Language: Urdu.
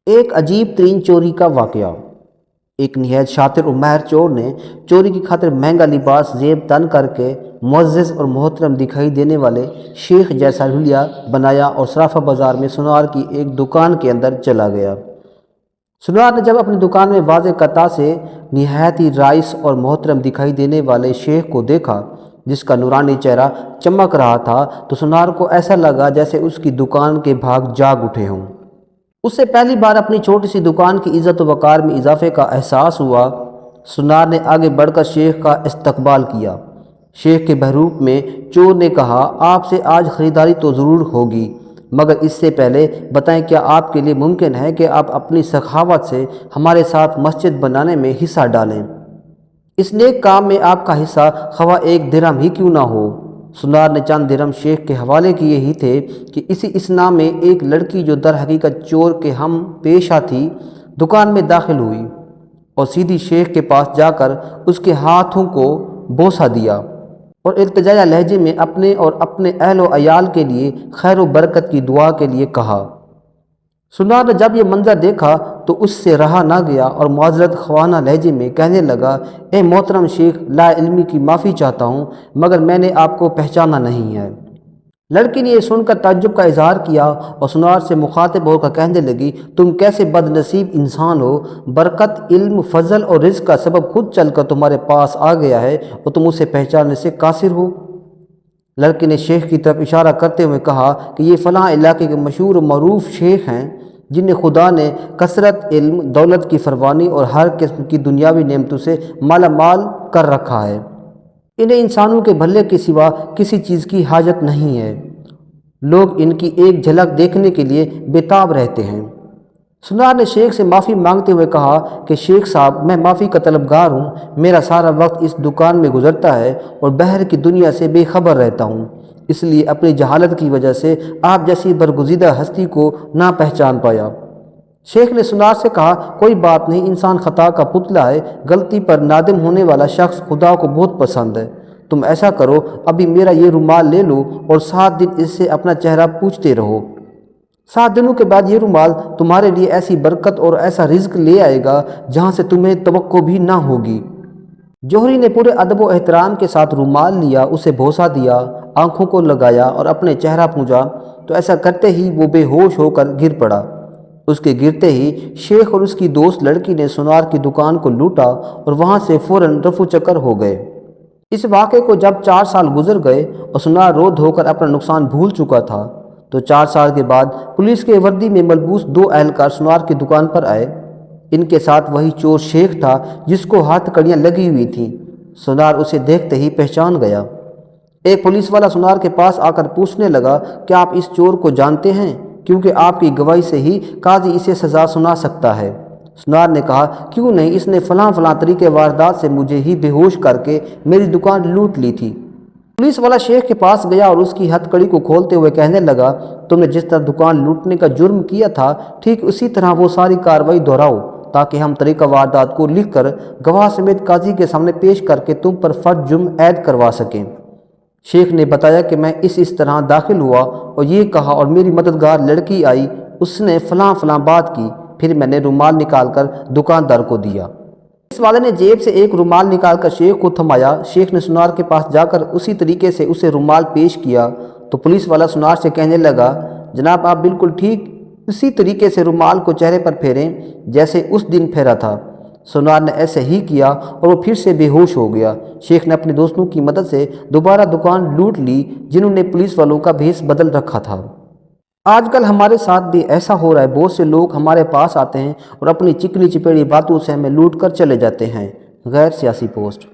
ایک عجیب ترین چوری کا واقعہ۔ ایک نہایت شاطر اور ماہر چور نے چوری کی خاطر مہنگا لباس زیب تن کر کے معزز اور محترم دکھائی دینے والے شیخ جیسا حلیہ بنایا اور صرافہ بازار میں سنار کی ایک دکان کے اندر چلا گیا۔ سنار نے جب اپنی دکان میں واضح قطع سے نہایت ہی رائس اور محترم دکھائی دینے والے شیخ کو دیکھا جس کا نورانی چہرہ چمک رہا تھا تو سنار کو ایسا لگا جیسے اس کی دکان کے بھاگ جاگ اٹھے ہوں۔ اس سے پہلی بار اپنی چھوٹی سی دکان کی عزت و وقار میں اضافے کا احساس ہوا۔ سنار نے آگے بڑھ کر شیخ کا استقبال کیا۔ شیخ کے بحروپ میں چور نے کہا، آپ سے آج خریداری تو ضرور ہوگی، مگر اس سے پہلے بتائیں کیا آپ کے لیے ممکن ہے کہ آپ اپنی سخاوت سے ہمارے ساتھ مسجد بنانے میں حصہ ڈالیں؟ اس نیک کام میں آپ کا حصہ خواہ ایک درہم ہی کیوں نہ ہو۔ سنار نے چند درہم شیخ کے حوالے کیے ہی تھے کہ اسی اثنا میں ایک لڑکی جو در حقیقت چور کے ہم پیشہ تھی دکان میں داخل ہوئی اور سیدھی شیخ کے پاس جا کر اس کے ہاتھوں کو بوسہ دیا اور التجائیہ لہجے میں اپنے اور اپنے اہل و عیال کے لیے خیر و برکت کی دعا کے لیے کہا۔ سنار نے جب یہ منظر دیکھا تو اس سے رہا نہ گیا اور معذرت خواہانہ لہجے میں کہنے لگا، اے محترم شیخ، لا علمی کی معافی چاہتا ہوں مگر میں نے آپ کو پہچانا نہیں ہے۔ لڑکی نے یہ سن کر تعجب کا اظہار کیا اور سنار سے مخاطب ہو کر کہنے لگی، تم کیسے بد نصیب انسان ہو، برکت، علم، فضل اور رزق کا سبب خود چل کر تمہارے پاس آ گیا ہے اور تم اسے پہچاننے سے قاصر ہو۔ لڑکی نے شیخ کی طرف اشارہ کرتے ہوئے کہا کہ یہ فلاں علاقے کے مشہور و معروف شیخ ہیں جنہیں خدا نے کثرت علم، دولت کی فراوانی اور ہر قسم کی دنیاوی نعمتوں سے مالا مال کر رکھا ہے۔ انہیں انسانوں کے بھلے کے سوا کسی چیز کی حاجت نہیں ہے۔ لوگ ان کی ایک جھلک دیکھنے کے لیے بےتاب رہتے ہیں۔ سنار نے شیخ سے معافی مانگتے ہوئے کہا کہ شیخ صاحب، میں معافی کا طلبگار ہوں، میرا سارا وقت اس دکان میں گزرتا ہے اور باہر کی دنیا سے بے خبر رہتا ہوں، اس لیے اپنی جہالت کی وجہ سے آپ جیسی برگزیدہ ہستی کو نہ پہچان پایا۔ شیخ نے سنار سے کہا، کوئی بات نہیں، انسان خطا کا پتلا ہے، غلطی پر نادم ہونے والا شخص خدا کو بہت پسند ہے۔ تم ایسا کرو، ابھی میرا یہ رومال لے لو اور 7 دن اس سے اپنا چہرہ پوچھتے رہو۔ 7 دنوں کے بعد یہ رومال تمہارے لیے ایسی برکت اور ایسا رزق لے آئے گا جہاں سے تمہیں توقع بھی نہ ہوگی۔ جوہری نے پورے ادب و احترام کے ساتھ رومال لیا، اسے بوسہ دیا، آنکھوں کو لگایا اور اپنے چہرہ پونجا تو ایسا کرتے ہی وہ بے ہوش ہو کر گر پڑا۔ اس کے گرتے ہی شیخ اور اس کی دوست لڑکی نے سنار کی دکان کو لوٹا اور وہاں سے فوراً رفو چکر ہو گئے۔ اس واقعے کو جب 4 سال گزر گئے اور سنار رو دھو کر اپنا نقصان بھول چکا تھا تو 4 سال کے بعد پولیس کے وردی میں ملبوس 2 اہلکار سنار کی دکان پر آئے۔ ان کے ساتھ وہی چور شیخ تھا جس کو ہاتھ کڑیاں لگی ہوئی تھیں۔ سنار اسے دیکھتے ہی پہچان گیا۔ ایک پولیس والا سنار کے پاس آ کر پوچھنے لگا، کیا آپ اس چور کو جانتے ہیں؟ کیونکہ آپ کی گواہی سے ہی قاضی اسے سزا سنا سکتا ہے۔ سنار نے کہا، کیوں نہیں، اس نے فلاں طریقے واردات سے مجھے ہی بے ہوش کر کے میری دکان لوٹ لی تھی۔ پولیس والا شیخ کے پاس گیا اور اس کی ہتھ کڑی کو کھولتے ہوئے کہنے لگا، تم نے جس طرح دکان لوٹنے کا جرم کیا تھا ٹھیک اسی طرح وہ ساری کارروائی دہراؤ تاکہ ہم طریقہ واردات کو لکھ کر گواہ سمیت قاضی کے سامنے پیش کر کے تم پر فرد جرم عائد کروا سکیں۔ شیخ نے بتایا کہ میں اس طرح داخل ہوا اور یہ کہا اور میری مددگار لڑکی آئی، اس نے فلاں بات کی، پھر میں نے رومال نکال کر دکاندار کو دیا۔ اس والے نے جیب سے ایک رومال نکال کر شیخ کو تھمایا۔ شیخ نے سنار کے پاس جا کر اسی طریقے سے اسے رومال پیش کیا تو پولیس والا سنار سے کہنے لگا، جناب آپ بالکل ٹھیک اسی طریقے سے رومال کو چہرے پر پھیریں جیسے اس دن پھیرا تھا۔ سنار نے ایسے ہی کیا اور وہ پھر سے بے ہوش ہو گیا۔ شیخ نے اپنے دوستوں کی مدد سے دوبارہ دکان لوٹ لی جنہوں نے پولیس والوں کا بھیس بدل رکھا تھا۔ آج کل ہمارے ساتھ بھی ایسا ہو رہا ہے، بہت سے لوگ ہمارے پاس آتے ہیں اور اپنی چکنی چپیڑی باتوں سے ہمیں لوٹ کر چلے جاتے ہیں۔ غیر سیاسی پوسٹ۔